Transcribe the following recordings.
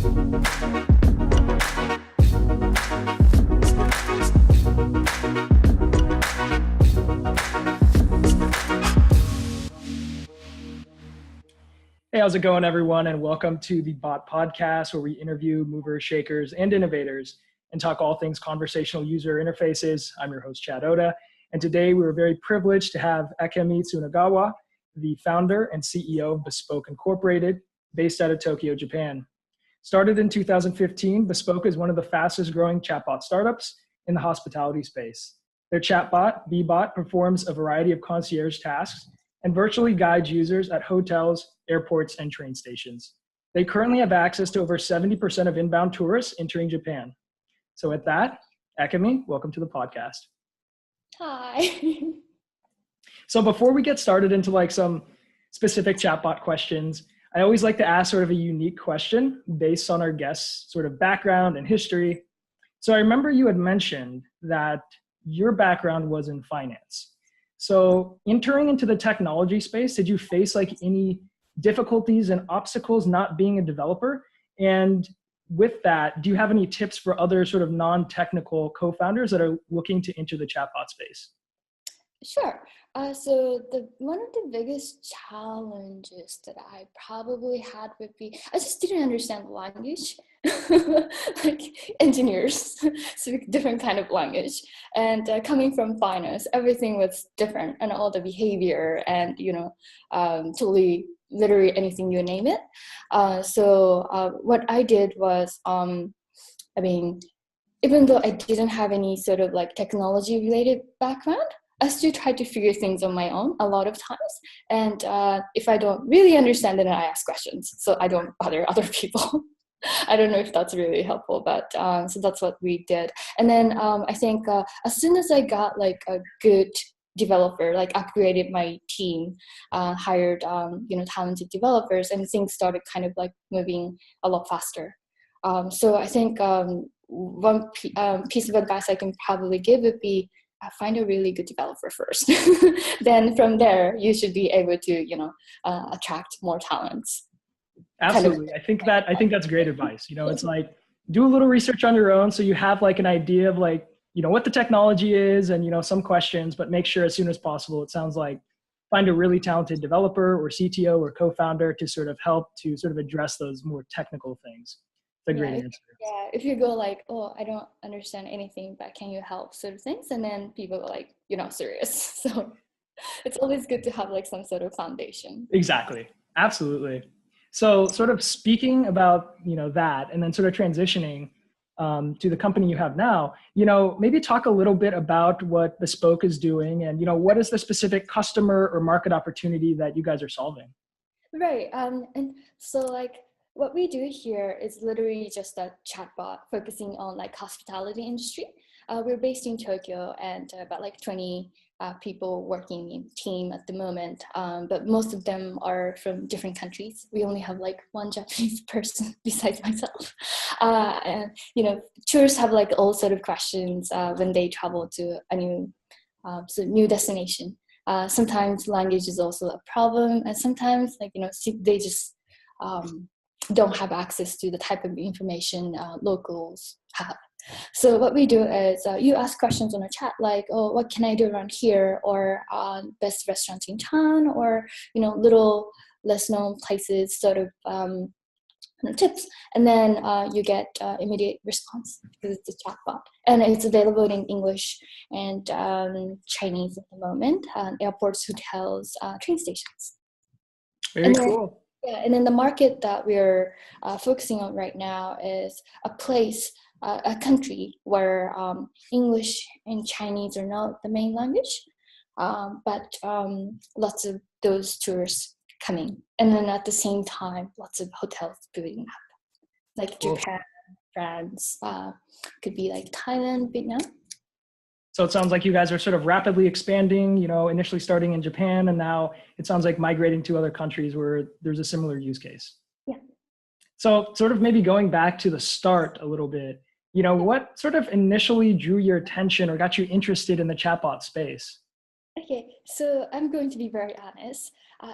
Hey, how's it going, everyone? And welcome to the Bot Podcast, where we interview movers, shakers, and innovators and talk all things conversational user interfaces. I'm your host, Chad Oda. And today we were very privileged to have Akemi Tsunagawa, the founder and CEO of Bespoke Incorporated, based out of Tokyo, Japan. Started in 2015, Bespoke is one of the fastest growing chatbot startups in the hospitality space. Their chatbot, Bbot, performs a variety of concierge tasks and virtually guides users at hotels, airports, and train stations. They currently have access to over 70% of inbound tourists entering Japan. So with that, Akemi, welcome to the podcast. Hi. So before we get started into like some specific chatbot questions, I always like to ask sort of a unique question based on our guests' sort of background and history. So I remember you had mentioned that your background was in finance. So entering into the technology space, did you face like any difficulties and obstacles not being a developer? And with that, do you have any tips for other sort of non-technical co-founders that are looking to enter the chatbot space? Sure. So one of the biggest challenges that I probably had would be, I just didn't understand the language. Like engineers speak different kind of language, and coming from finance, everything was different, and all the behavior and totally literally anything you name it. So what I did was, even though I didn't have any sort of like technology related background, I still try to figure things on my own a lot of times. And if I don't really understand it, I ask questions, so I don't bother other people. I don't know if that's really helpful, but so that's what we did. And then I think as soon as I got like a good developer, like upgraded my team, hired talented developers, and things started kind of like moving a lot faster. So I think one piece of advice I can probably give would be find a really good developer first. Then from there, you should be able to attract more talents. Absolutely. Kind of. I think that's great advice. It's like do a little research on your own so you have like an idea of like, what the technology is and, some questions, but make sure as soon as possible, it sounds like find a really talented developer or CTO or co-founder to sort of help to sort of address those more technical things. It's a great answer. Yeah, if you go like, oh, I don't understand anything, but can you help sort of things? And then people are like, you're not serious. So it's always good to have like some sort of foundation. Exactly. Absolutely. So sort of speaking about, that and then sort of transitioning to the company you have now, maybe talk a little bit about what Bespoke is doing and, what is the specific customer or market opportunity that you guys are solving? Right. And so like what we do here is literally just a chatbot focusing on like hospitality industry. We're based in Tokyo and about like 20 people working in team at the moment, but most of them are from different countries. We only have like one Japanese person besides myself. And tourists have like all sort of questions when they travel to a new destination. Sometimes language is also a problem, and sometimes they just don't have access to the type of information locals have. So what we do is you ask questions on a chat like, oh, what can I do around here? Or best restaurants in town, or, little less known places, sort of tips. And then you get immediate response because it's a chatbot. And it's available in English and Chinese at the moment, airports, hotels, train stations. Very cool. Yeah, and then the market that we're focusing on right now is a country where English and Chinese are not the main language, but lots of those tourists coming. And then at the same time, lots of hotels building up, like Japan, France, could be like Thailand, Vietnam. So it sounds like you guys are sort of rapidly expanding, initially starting in Japan, and now it sounds like migrating to other countries where there's a similar use case. Yeah. So sort of maybe going back to the start a little bit, what sort of initially drew your attention or got you interested in the chatbot space? Okay, so I'm going to be very honest.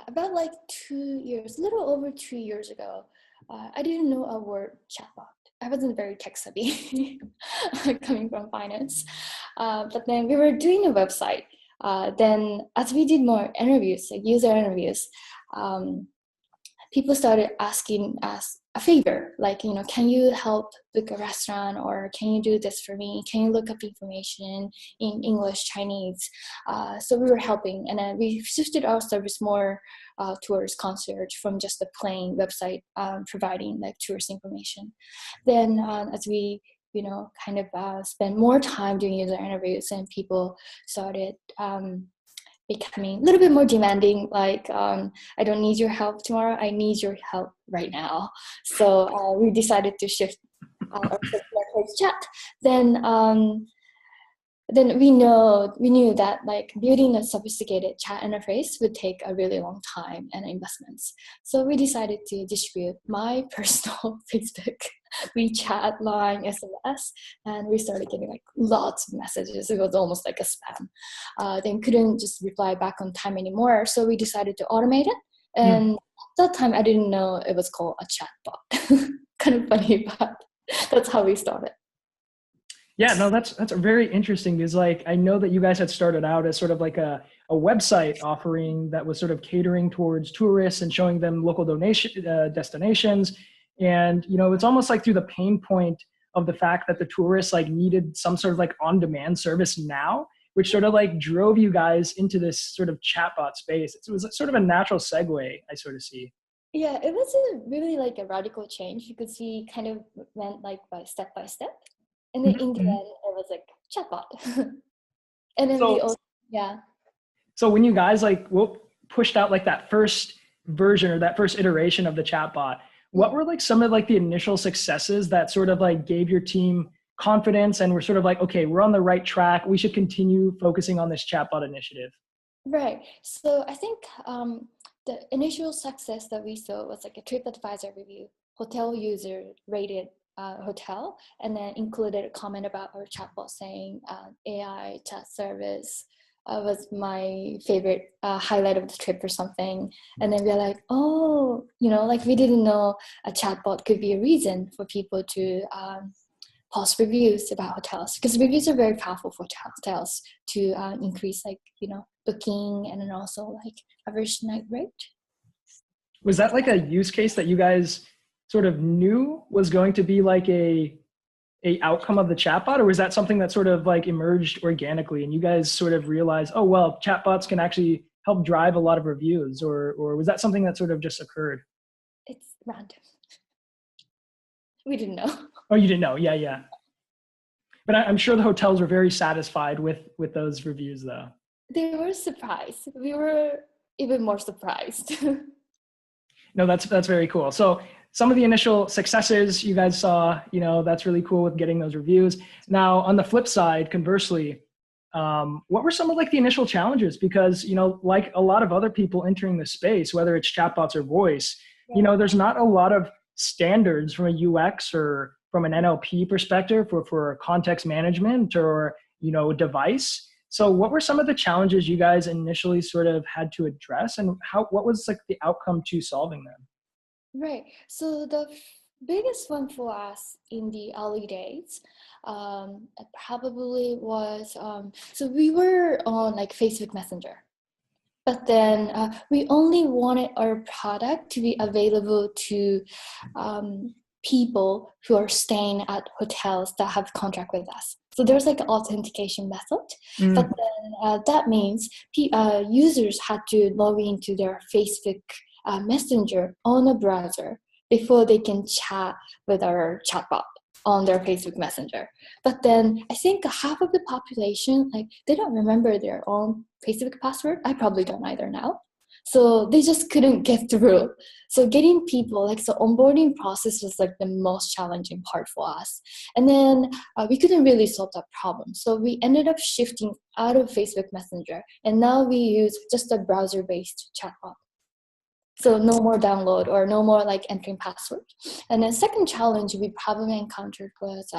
About like 2 years, a little over 2 years ago, I didn't know a word chatbot. I wasn't very tech savvy coming from finance. But then we were doing a website. Then as we did more interviews, like user interviews, people started asking us a favor, like, can you help book a restaurant, or can you do this for me? Can you look up information in English, Chinese? So we were helping, and then we shifted our service more towards concierge from just a plain website providing like tourist information. Then as we kind of spend more time doing user interviews, and people started becoming a little bit more demanding, like, I don't need your help tomorrow, I need your help right now. So we decided to shift our towards chat. Then we knew that like building a sophisticated chat interface would take a really long time and investments. So we decided to distribute my personal Facebook, WeChat, Line, SMS, and we started getting like lots of messages. It was almost like a spam. Then couldn't just reply back on time anymore. So we decided to automate it. And at that time, I didn't know it was called a chatbot. Kind of funny, but that's how we started. Yeah, no, that's very interesting, because like I know that you guys had started out as sort of like a website offering that was sort of catering towards tourists and showing them local destinations. And it's almost like through the pain point of the fact that the tourists like needed some sort of like on-demand service now, which sort of like drove you guys into this sort of chatbot space. It was sort of a natural segue, I sort of see. Yeah, it wasn't really like a radical change, because we kind of went like by step. And then in the end, it was like chatbot. And then we also, yeah. So when you guys like pushed out like that first version or that first iteration of the chatbot, what were like some of like the initial successes that sort of like gave your team confidence and were sort of like, okay, we're on the right track, we should continue focusing on this chatbot initiative? Right. So I think the initial success that we saw was like a TripAdvisor review, hotel user rated hotel, and then included a comment about our chatbot saying AI chat service was my favorite highlight of the trip or something. And then we're like, oh, like we didn't know a chatbot could be a reason for people to post reviews about hotels, because reviews are very powerful for hotels to increase like, booking, and then also like average night rate. Was that like a use case that you guys sort of knew was going to be like a outcome of the chatbot, or was that something that sort of like emerged organically and you guys sort of realized, oh, well, chatbots can actually help drive a lot of reviews, or was that something that sort of just occurred? It's random. We didn't know. Oh, you didn't know. Yeah. But I'm sure the hotels were very satisfied with those reviews though. They were surprised. We were even more surprised. No, that's very cool. So some of the initial successes you guys saw, that's really cool with getting those reviews. Now, on the flip side, conversely, what were some of like the initial challenges? Because, like a lot of other people entering the space, whether it's chatbots or voice, there's not a lot of standards from a UX or from an NLP perspective for context management or, device. So what were some of the challenges you guys initially sort of had to address, and what was like the outcome to solving them? Right. So the biggest one for us in the early days probably was, so we were on like Facebook Messenger, but then we only wanted our product to be available to people who are staying at hotels that have contract with us. So there's like an authentication method, but then that means users had to log into their Facebook Messenger on a browser before they can chat with our chatbot on their Facebook Messenger. But then I think half of the population, like, they don't remember their own Facebook password. I probably don't either now. So they just couldn't get through. So getting people, like, so onboarding process was like the most challenging part for us. And then we couldn't really solve that problem. So we ended up shifting out of Facebook Messenger. And now we use just a browser-based chatbot. So no more download or no more like entering password. And then second challenge we probably encountered was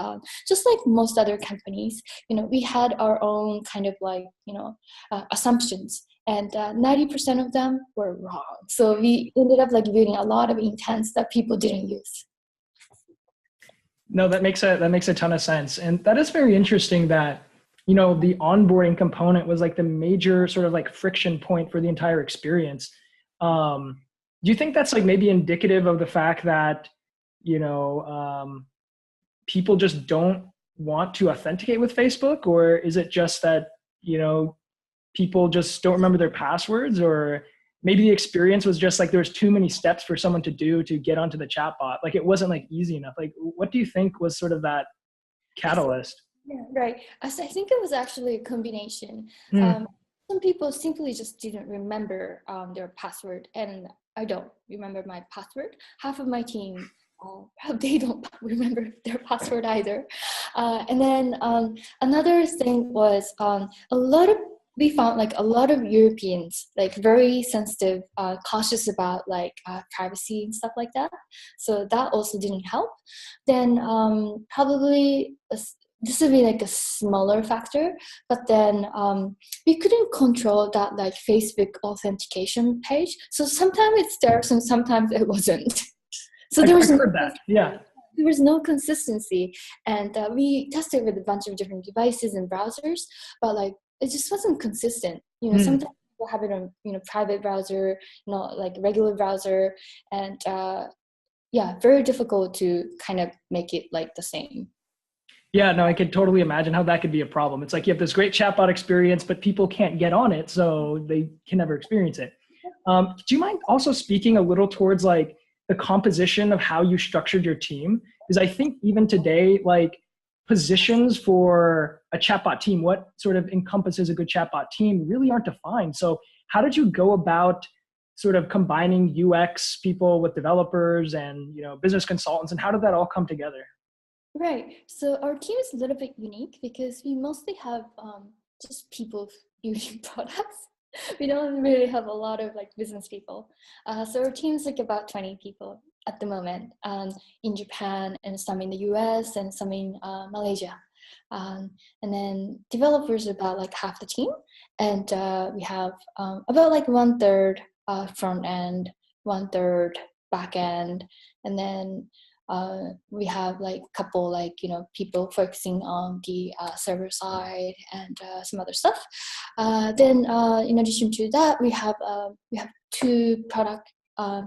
just like most other companies, we had our own kind of like, assumptions. And 90% of them were wrong. So we ended up like building a lot of intents that people didn't use. No, that makes a ton of sense. And that is very interesting that, the onboarding component was like the major sort of like friction point for the entire experience. Do you think that's like maybe indicative of the fact that, people just don't want to authenticate with Facebook? Or is it just that, people just don't remember their passwords? Or maybe the experience was just like there was too many steps for someone to do to get onto the chatbot? Like it wasn't like easy enough. Like what do you think was sort of that catalyst? Yeah, right. So I think it was actually a combination. Mm. Some people simply just didn't remember their password, and I don't remember my password. Half of my team, they don't remember their password either. And then another thing was we found like a lot of Europeans like very sensitive, cautious about like privacy and stuff like that. So that also didn't help. Then probably this would be like a smaller factor, but then we couldn't control that like Facebook authentication page. So sometimes it's there, and sometimes it wasn't. So I've heard that. Yeah. there was no consistency, and we tested with a bunch of different devices and browsers, but like it just wasn't consistent. Sometimes people have it on private browser, like regular browser, and very difficult to kind of make it like the same. Yeah, no, I could totally imagine how that could be a problem. It's like you have this great chatbot experience, but people can't get on it, so they can never experience it. Do you mind also speaking a little towards like the composition of how you structured your team? Because I think even today, like positions for a chatbot team, what sort of encompasses a good chatbot team really aren't defined. So how did you go about sort of combining UX people with developers and business consultants, and how did that all come together? Right. So our team is a little bit unique because we mostly have just people building products. We don't really have a lot of like business people. So our team is like about 20 people at the moment, in Japan and some in the US and some in Malaysia. And then developers are about like half the team. And we have about like one third front end, one third back end, and then we have like a couple like people focusing on the server side and some other stuff. Then in addition to that, we have two product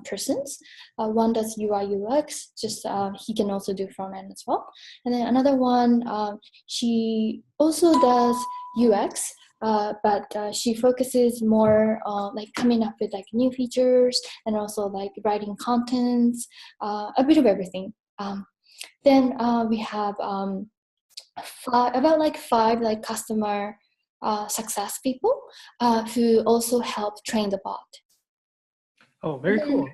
persons. One does UI UX, just he can also do front end as well. And then another one, she also does UX, but she focuses more on like coming up with like new features and also like writing contents, a bit of everything. Then we have five like customer success people who also help train the bot. Oh, very cool.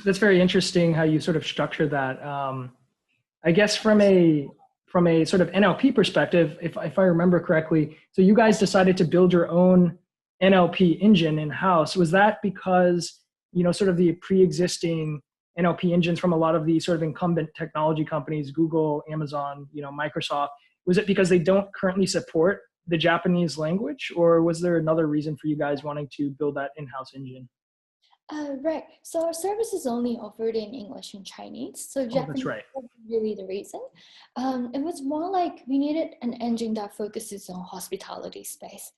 That's very interesting how you sort of structure that. I guess from a sort of NLP perspective, if I remember correctly, so you guys decided to build your own NLP engine in-house. Was that because, sort of the pre-existing NLP engines from a lot of the sort of incumbent technology companies, Google, Amazon, Microsoft, was it because they don't currently support the Japanese language, or was there another reason for you guys wanting to build that in-house engine? Right. So our service is only offered in English and Chinese. So Oh, that's Japanese right. wasn't really the reason. It was more like we needed an engine that focuses on hospitality space.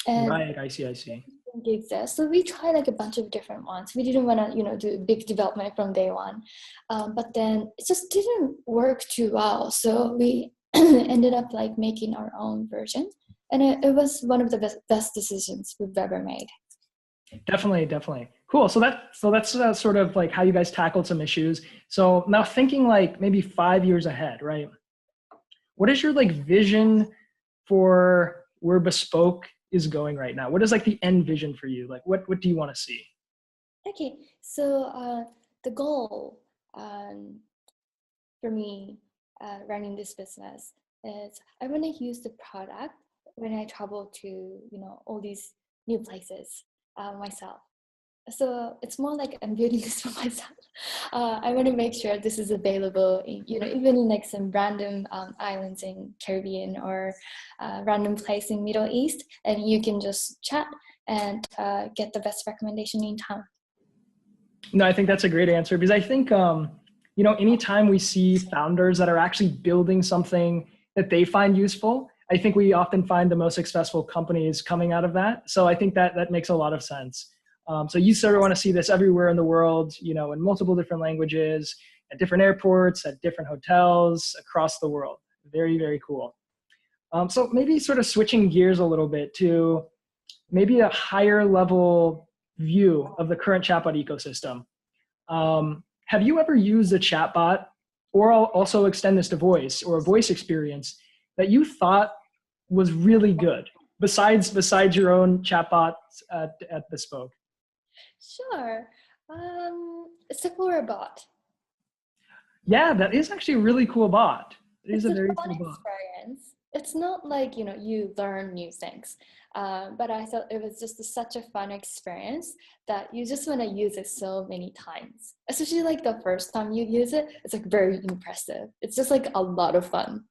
And Right. I see. didn't exist. So we tried like a bunch of different ones. We didn't want to, do big development from day one. But then it just didn't work too well. So we ended up like making our own version. And it was one of the best decisions we've ever made. Definitely. Cool. So that's sort of like how you guys tackled some issues. So now thinking like maybe 5 years ahead, right? What is your like vision for where Bespoke is going right now? What is like the end vision for you? Like what do you want to see? Okay, so the goal for me running this business is I want to use the product when I travel to all these new places myself. So it's more like I'm building this for myself. I want to make sure this is available, even in like some random islands in Caribbean or random place in Middle East, and you can just chat and get the best recommendation in town. No, I think that's a great answer because I think, anytime we see founders that are actually building something that they find useful, I think we often find the most successful companies coming out of that. So I think that makes a lot of sense. So you sort of want to see this everywhere in the world, in multiple different languages, at different airports, at different hotels across the world. Very, very cool. So maybe sort of switching gears a little bit to maybe a higher level view of the current chatbot ecosystem. Have you ever used a chatbot, or I'll also extend this to voice, or a voice experience that you thought was really good besides your own chatbot at Bespoke? Sure. Sephora bot. Yeah, that is actually a really cool bot. It is It's a a very fun cool bot. experience. It's not like, you learn new things. But I thought it was just such a fun experience that you just want to use it so many times. Especially like the first time you use it, it's like very impressive. It's just like a lot of fun.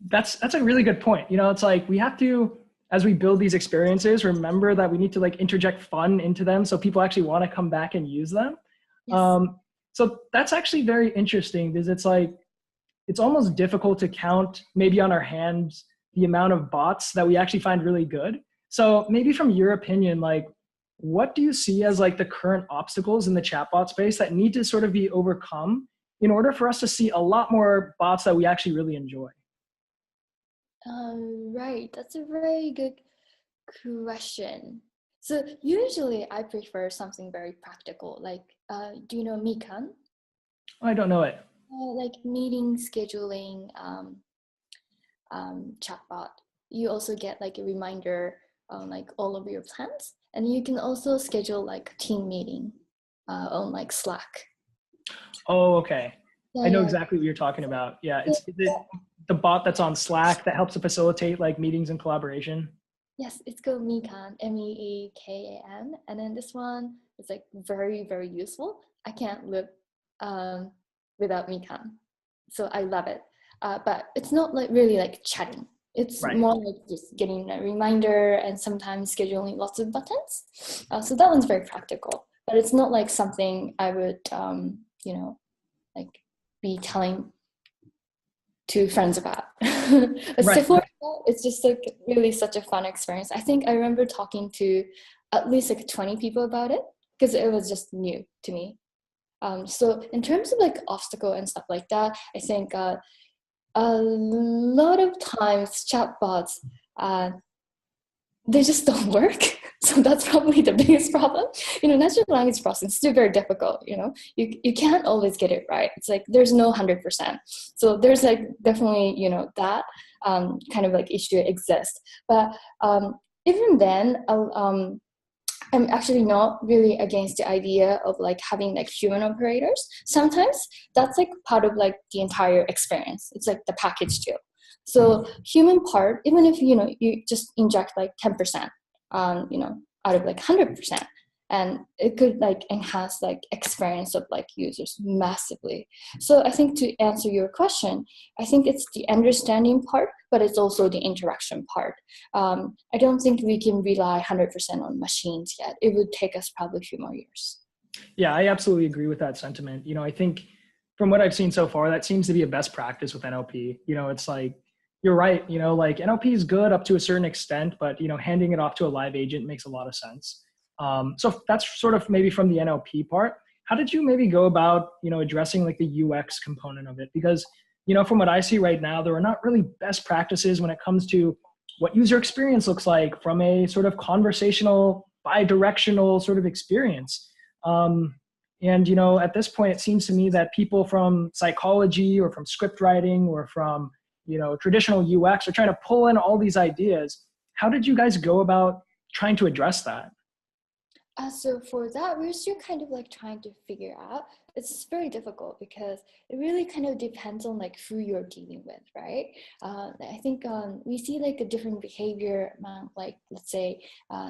That's a really good point. It's like we have to, as we build these experiences, remember that we need to like interject fun into them so people actually want to come back and use them. Yes. So that's actually very interesting because it's like, it's almost difficult to count maybe on our hands the amount of bots that we actually find really good. So maybe from your opinion, like what do you see as like the current obstacles in the chatbot space that need to sort of be overcome in order for us to see a lot more bots that we actually really enjoy? Right. That's a very good question. So usually I prefer something very practical. Like, do you know Mikan? I don't know it. Like meeting scheduling chatbot. You also get like a reminder on like all of your plans, and you can also schedule like team meeting on like Slack. Oh, okay. Yeah, I know yeah. exactly what you're talking about. Yeah, So, is it the bot that's on Slack that helps to facilitate like meetings and collaboration? yes, it's called Meekan, Meekan, and then this one is like very very useful. I can't live um, without Meekan, so I love it. But it's not like really like chatting. It's Right. more like just getting a reminder and sometimes scheduling lots of buttons. So that one's very practical, but it's not like something I would, like be telling to friends about. But Right. Sephora, it's just like really such a fun experience. I think I remember talking to at least like 20 people about it because it was just new to me. So in terms of like obstacle and stuff like that, I think a lot of times chatbots they just don't work. So that's probably the biggest problem. Natural language processing is still very difficult. You can't always get it right. It's like there's no 100%. So there's like definitely that kind of like issue exists. But even then, I'm actually not really against the idea of like having like human operators. Sometimes that's like part of like the entire experience. It's like the package deal. So human part, even if you just inject like 10%, out of like 100%, and it could like enhance like experience of like users massively. So I think to answer your question, I think it's the understanding part, but it's also the interaction part. I don't think we can rely 100% on machines yet. It would take us probably a few more years. Yeah, I absolutely agree with that sentiment. I think from what I've seen so far, that seems to be a best practice with NLP. It's like, you're right, like NLP is good up to a certain extent, but, handing it off to a live agent makes a lot of sense. So that's sort of maybe from the NLP part. How did you maybe go about, addressing like the UX component of it? Because, from what I see right now, there are not really best practices when it comes to what user experience looks like from a sort of conversational, bi-directional sort of experience. And, at this point, it seems to me that people from psychology or from script writing or from, traditional UX are trying to pull in all these ideas. How did you guys go about trying to address that? So for that, we're still kind of like trying to figure out. it's very difficult because it really kind of depends on like who you're dealing with, right? I think we see like a different behavior among like, let's say,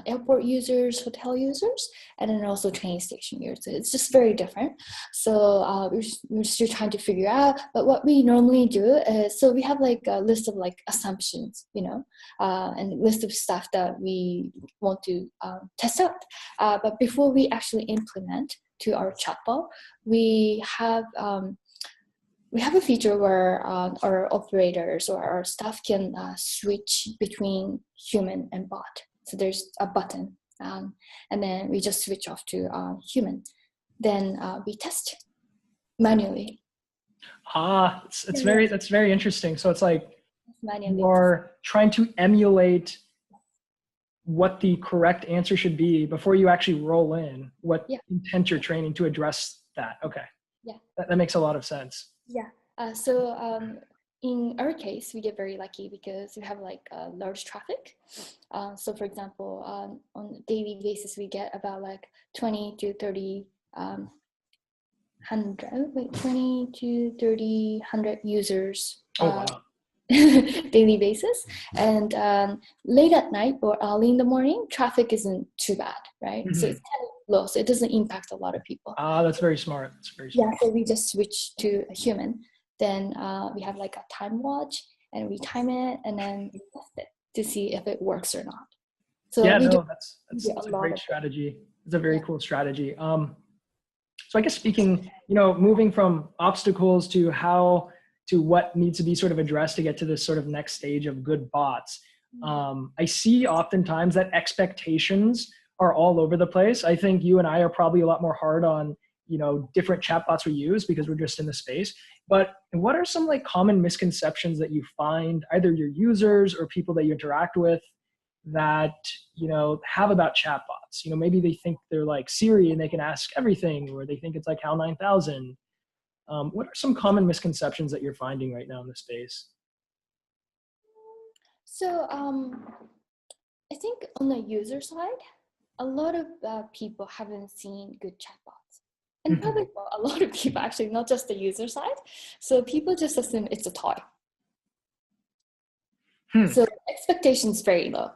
airport users, hotel users, and then also train station users. It's just very different. So we're still trying to figure out, but what we normally do is, so we have like a list of like assumptions, and a list of stuff that we want to test out. But before we actually implement to our chatbot, we have a feature where our operators or our staff can switch between human and bot. So there's a button, and then we just switch off to human. Then we test manually. That's very interesting. So it's like Manually. you're trying to emulate what the correct answer should be before you actually roll in what intent you're training to address that. Okay. Yeah. That makes a lot of sense. Yeah. So in our case, we get very lucky because we have like large traffic. So for example, on a daily basis, we get about like 20 to 30 100 users. Oh, wow. Daily basis, and late at night or early in the morning, traffic isn't too bad, right? Mm-hmm. So it's kind of low, so it doesn't impact a lot of people. That's very smart. That's very smart. Yeah, so we just switch to a human. Then we have like a time watch, and we time it, and then we test it to see if it works or not. So that's a great strategy. It's a very cool strategy. So I guess speaking, moving from obstacles to what needs to be sort of addressed to get to this sort of next stage of good bots. I see oftentimes that expectations are all over the place. I think you and I are probably a lot more hard on, different chatbots we use because we're just in the space. But what are some like common misconceptions that you find either your users or people that you interact with that, have about chatbots? Maybe they think they're like Siri and they can ask everything, or they think it's like HAL 9000. What are some common misconceptions that you're finding right now in the space? So I think on the user side, a lot of people haven't seen good chatbots. And probably a lot of people, actually, not just the user side. So people just assume it's a toy. So expectations very low.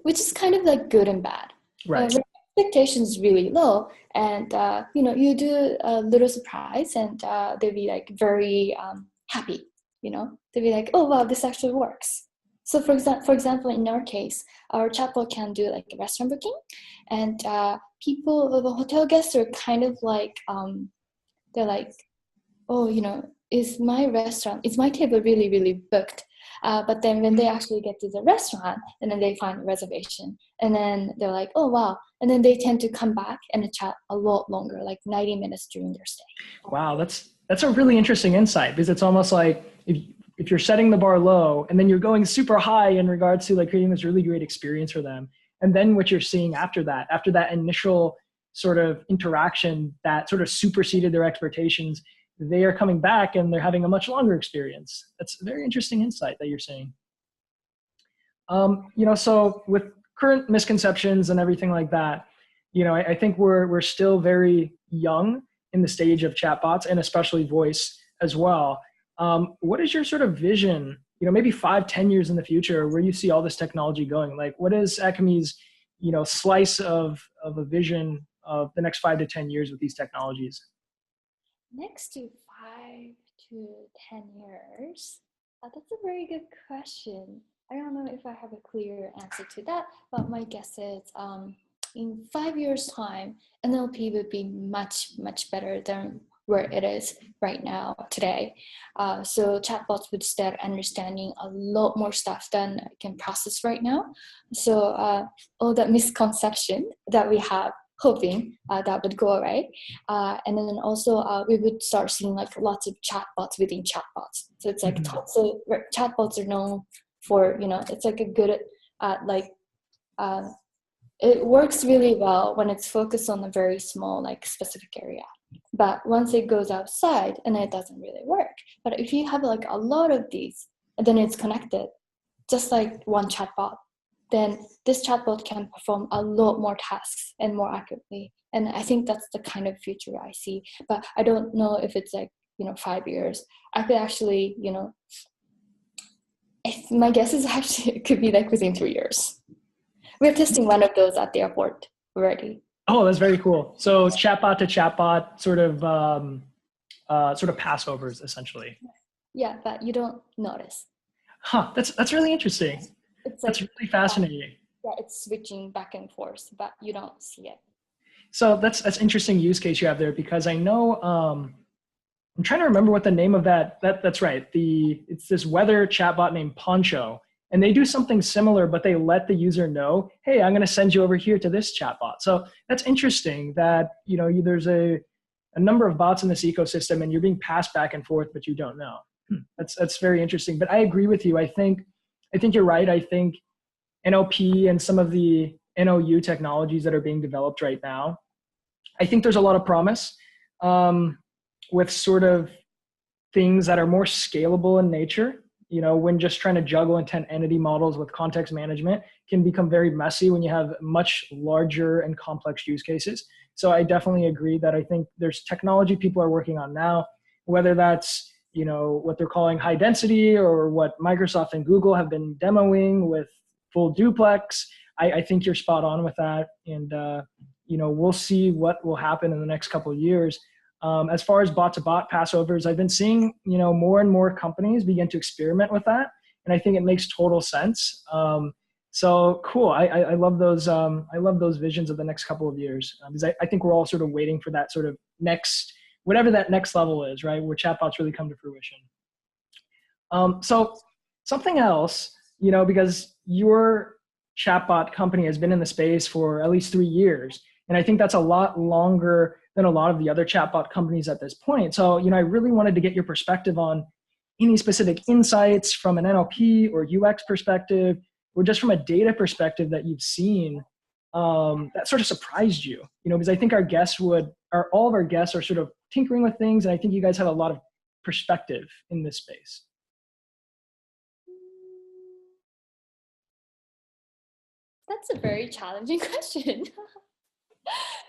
Which is kind of like good and bad. Right. Expectations really low, and you do a little surprise, and they'll be like very happy. They'll be like, oh wow, this actually works. So for example, in our case, our chatbot can do like a restaurant booking, and the hotel guests are kind of like they're like, oh, is my table really, really booked? But then when they actually get to the restaurant, and then they find a reservation, and then they're like, oh, wow. And then they tend to come back and chat a lot longer, like 90 minutes during their stay. Wow, that's a really interesting insight, because it's almost like if you're setting the bar low and then you're going super high in regards to like creating this really great experience for them. And then what you're seeing after that initial sort of interaction that sort of superseded their expectations, they are coming back and they're having a much longer experience. That's a very interesting insight that you're saying. So with current misconceptions and everything like that, I think we're still very young in the stage of chatbots, and especially voice as well. What is your sort of vision, maybe 5-10 years in the future, where you see all this technology going? Like, what is Akemi's, slice of a vision of the next 5 to 10 years with these technologies? Next to 5 to 10 years, that's a very good question. I don't know if I have a clear answer to that, but my guess is in 5 years' time, NLP would be much, much better than where it is right now today. So chatbots would start understanding a lot more stuff than I can process right now. So all that misconception that we have, hoping that would go away. And then also we would start seeing like lots of chatbots within chatbots. So it's like, so chatbots are known for, it's like a good it works really well when it's focused on a very small, like specific area. But once it goes outside, and it doesn't really work. But if you have like a lot of these, then it's connected, just like one chatbot. then this chatbot can perform a lot more tasks and more accurately. And I think that's the kind of future I see. But I don't know if it's like, 5 years. I could actually, my guess is actually it could be like within 3 years. We're testing one of those at the airport already. Oh, that's very cool. So chatbot to chatbot sort of passovers essentially. Yeah, but you don't notice. Huh, that's really interesting. It's That's like, really fascinating. yeah, it's switching back and forth, but you don't see it. So that's interesting use case you have there, because I know I'm trying to remember what the name of that's right. It's this weather chatbot named Poncho, and they do something similar, but they let the user know, hey, I'm going to send you over here to this chatbot. So that's interesting that there's a number of bots in this ecosystem, and you're being passed back and forth, but you don't know. That's very interesting. But I agree with you. I think you're right. I think NLP and some of the NOU technologies that are being developed right now, I think there's a lot of promise with sort of things that are more scalable in nature. When just trying to juggle intent entity models with context management can become very messy when you have much larger and complex use cases. So I definitely agree that I think there's technology people are working on now, whether that's what they're calling high density, or what Microsoft and Google have been demoing with full duplex. I think you're spot on with that. And, we'll see what will happen in the next couple of years. As far as bot to bot passovers, I've been seeing, more and more companies begin to experiment with that. And I think it makes total sense. So cool. I love those. I love those visions of the next couple of years, because I think we're all sort of waiting for that sort of next, whatever that next level is, right? Where chatbots really come to fruition. So something else, because your chatbot company has been in the space for at least 3 years. And I think that's a lot longer than a lot of the other chatbot companies at this point. So, I really wanted to get your perspective on any specific insights from an NLP or UX perspective, or just from a data perspective that you've seen that sort of surprised you, because I think all of our guests are sort of tinkering with things. And I think you guys have a lot of perspective in this space. That's a very challenging question.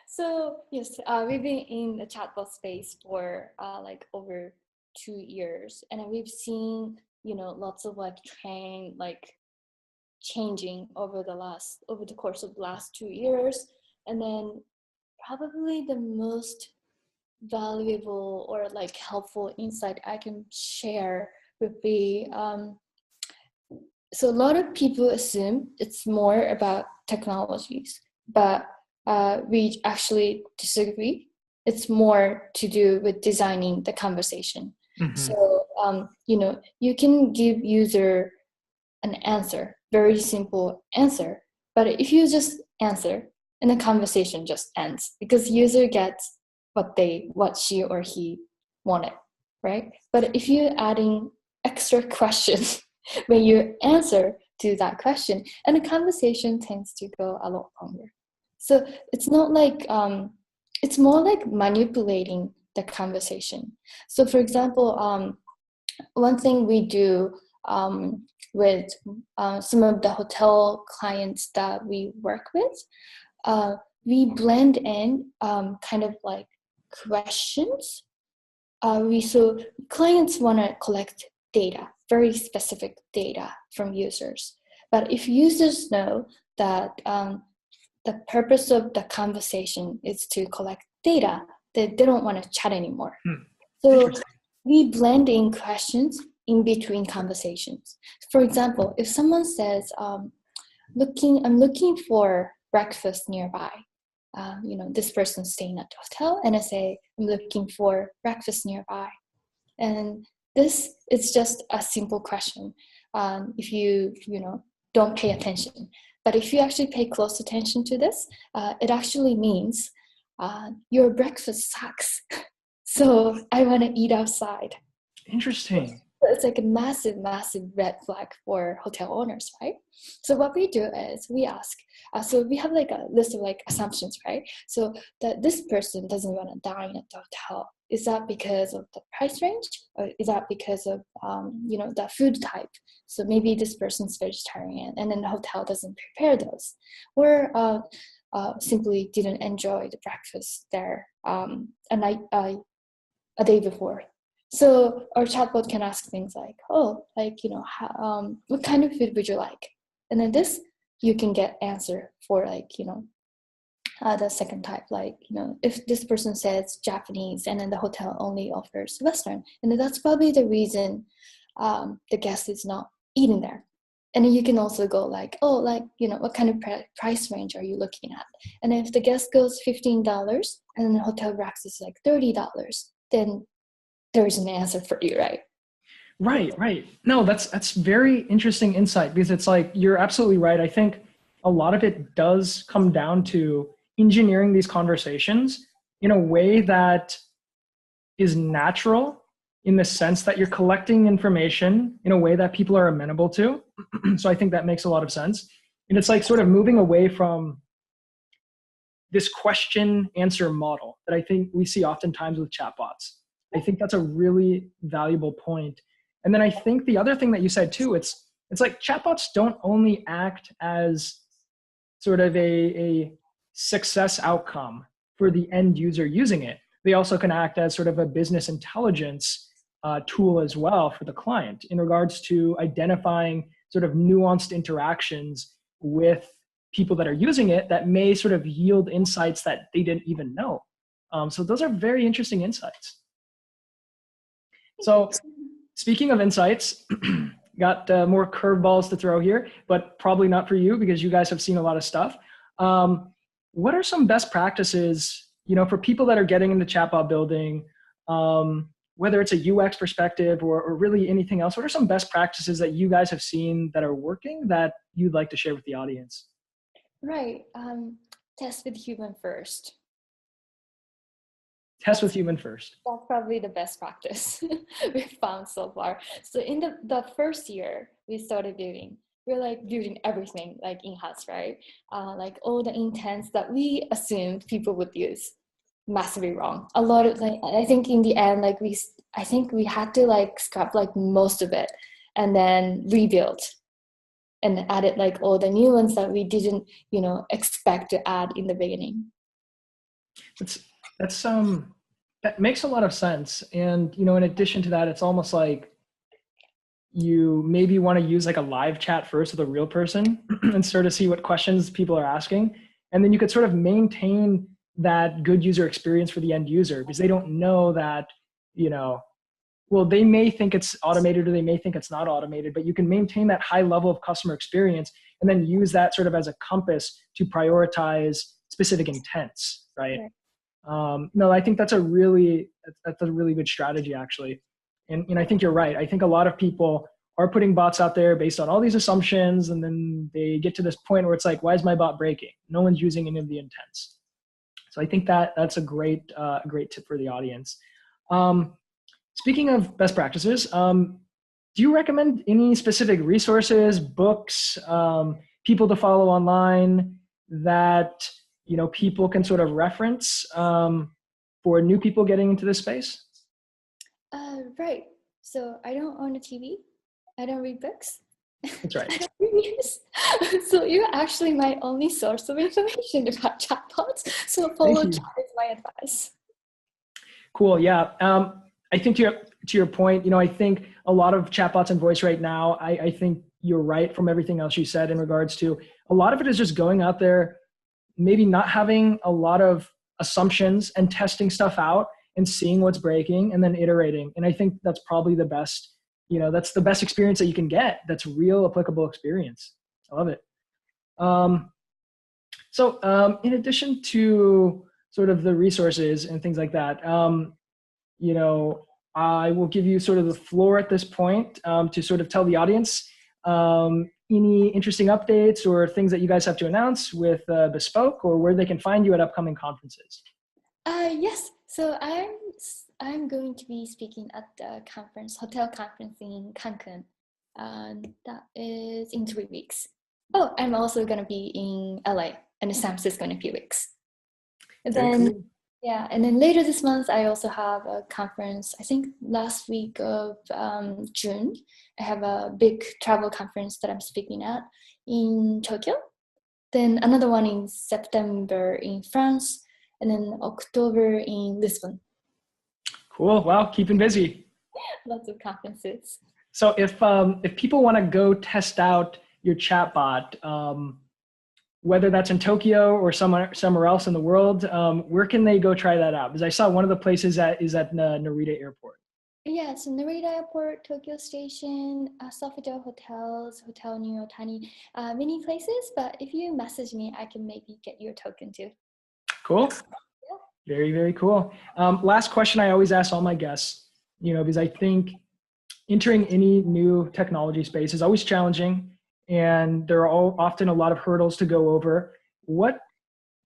So yes, we've been in the chatbot space for like over 2 years, and we've seen lots of trend changing over the course of the last 2 years. And then probably the most valuable or helpful insight I can share would be so a lot of people assume it's more about technologies, but we actually disagree. It's more to do with designing the conversation. Mm-hmm. So, you can give user an answer, very simple answer, but if you just answer and the conversation just ends, because user gets what she or he wanted, right? But if you're adding extra questions when you answer to that question, and the conversation tends to go a lot longer. So it's not it's more like manipulating the conversation. So for example, one thing we do with some of the hotel clients that we work with, we blend in kind of questions. So clients want to collect data, very specific data from users. But if users know that the purpose of the conversation is to collect data, they don't want to chat anymore. So we blend in questions in between conversations. For example, if someone says, I'm looking for breakfast nearby. This person's staying at the hotel, and I say, I'm looking for breakfast nearby. And this is just a simple question. If you don't pay attention. But if you actually pay close attention to this, it actually means your breakfast sucks. So I want to eat outside. Interesting. It's like a massive, massive red flag for hotel owners, right? So what we do is we ask, so we have like a list of like assumptions, right? So that this person doesn't want to dine at the hotel. Is that because of the price range, or is that because of the food type? So maybe this person's vegetarian, and then the hotel doesn't prepare those, or simply didn't enjoy the breakfast there a day before. So our chatbot can ask things like, what kind of food would you like? And then this, you can get answer for the second type, if this person says Japanese and then the hotel only offers Western, and then that's probably the reason the guest is not eating there. And then you can also go what kind of price range are you looking at? And if the guest goes $15 and then the hotel racks is like $30, then there is an answer for you, right? Right. No, that's very interesting insight, because it's like, you're absolutely right. I think a lot of it does come down to engineering these conversations in a way that is natural, in the sense that you're collecting information in a way that people are amenable to. So I think that makes a lot of sense. And it's like sort of moving away from this question answer model that I think we see oftentimes with chatbots. I think that's a really valuable point. And then I think the other thing that you said too, it's like chatbots don't only act as sort of a success outcome for the end user using it. They also can act as sort of a business intelligence tool as well for the client, in regards to identifying sort of nuanced interactions with people that are using it that may sort of yield insights that they didn't even know. So those are very interesting insights. So speaking of insights, got more curveballs to throw here, but probably not for you, because you guys have seen a lot of stuff. What are some best practices, for people that are getting into chatbot building, whether it's a UX perspective or really anything else? What are some best practices that you guys have seen that are working that you'd like to share with the audience? Right. Test with human first. Test with human first. That's probably the best practice we've found so far. So in the first year we started building, we're like building everything like in-house, right? Like all the intents that we assumed people would use, massively wrong. A lot of I think in the end, I think we had to scrap most of it and then rebuild and added all the new ones that we didn't, expect to add in the beginning. That makes a lot of sense. And, in addition to that, it's almost like you maybe want to use a live chat first with a real person and sort of see what questions people are asking. And then you could sort of maintain that good user experience for the end user, because they don't know that, they may think it's automated or they may think it's not automated, but you can maintain that high level of customer experience and then use that sort of as a compass to prioritize specific intents, right? No, I think that's a really good strategy, actually. And I think you're right. I think a lot of people are putting bots out there based on all these assumptions, and then they get to this point where it's like, why is my bot breaking? No one's using any of the intents. So I think that's a great tip for the audience. Speaking of best practices, do you recommend any specific resources, books, people to follow online that people can sort of reference for new people getting into this space? Right. So I don't own a TV. I don't read books. That's right. I don't read news. So you're actually my only source of information about chatbots. So follow chat is my advice. Cool. Yeah. I think to your point, I think a lot of chatbots and voice right now, I think you're right from everything else you said in regards to a lot of it is just going out there, maybe not having a lot of assumptions and testing stuff out and seeing what's breaking and then iterating. And I think that's probably the best, that's the best experience that you can get. That's real applicable experience. I love it. So in addition to sort of the resources and things like that, I will give you sort of the floor at this point to sort of tell the audience any interesting updates or things that you guys have to announce with Bespoke, or where they can find you at upcoming conferences. Yes. So I'm I'm going to be speaking at the hotel conference in Cancun. That is in 3 weeks. Oh, I'm also going to be in LA and San Francisco in a few weeks. And then, yeah, and then later this month, I also have a conference, I think last week of June, I have a big travel conference that I'm speaking at in Tokyo. Then another one in September in France, and then October in Lisbon. Cool. Wow, keeping busy. Lots of conferences. So if people want to go test out your chatbot, whether that's in Tokyo or somewhere else in the world, where can they go try that out? Because I saw one of the places is at Narita Airport. Yeah, so Narita Airport, Tokyo Station, Sofitel Hotels, Hotel New Otani, many places. But if you message me, I can maybe get your token too. Cool. Yeah. Very, very cool. Last question I always ask all my guests, because I think entering any new technology space is always challenging, and there are often a lot of hurdles to go over. What,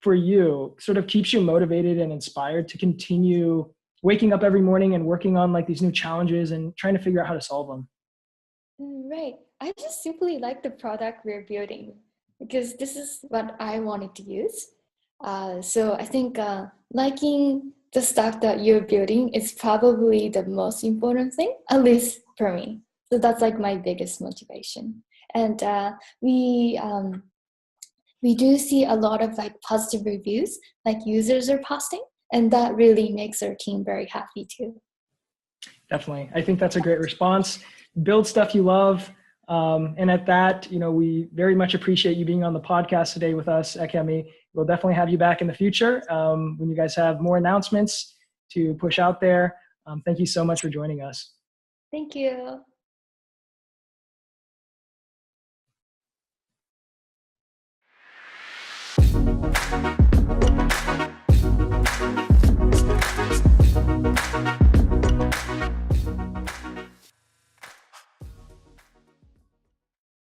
for you, sort of keeps you motivated and inspired to continue waking up every morning and working on like these new challenges and trying to figure out how to solve them? Right. I just simply like the product we're building because this is what I wanted to use. So I think liking the stuff that you're building is probably the most important thing, at least for me. So that's like my biggest motivation. And we do see a lot of like positive reviews, like users are posting, and that really makes our team very happy too. Definitely. I think that's a great response. Build stuff you love. And at that, we very much appreciate you being on the podcast today with us, Akemi. We'll definitely have you back in the future when you guys have more announcements to push out there. Thank you so much for joining us. Thank you.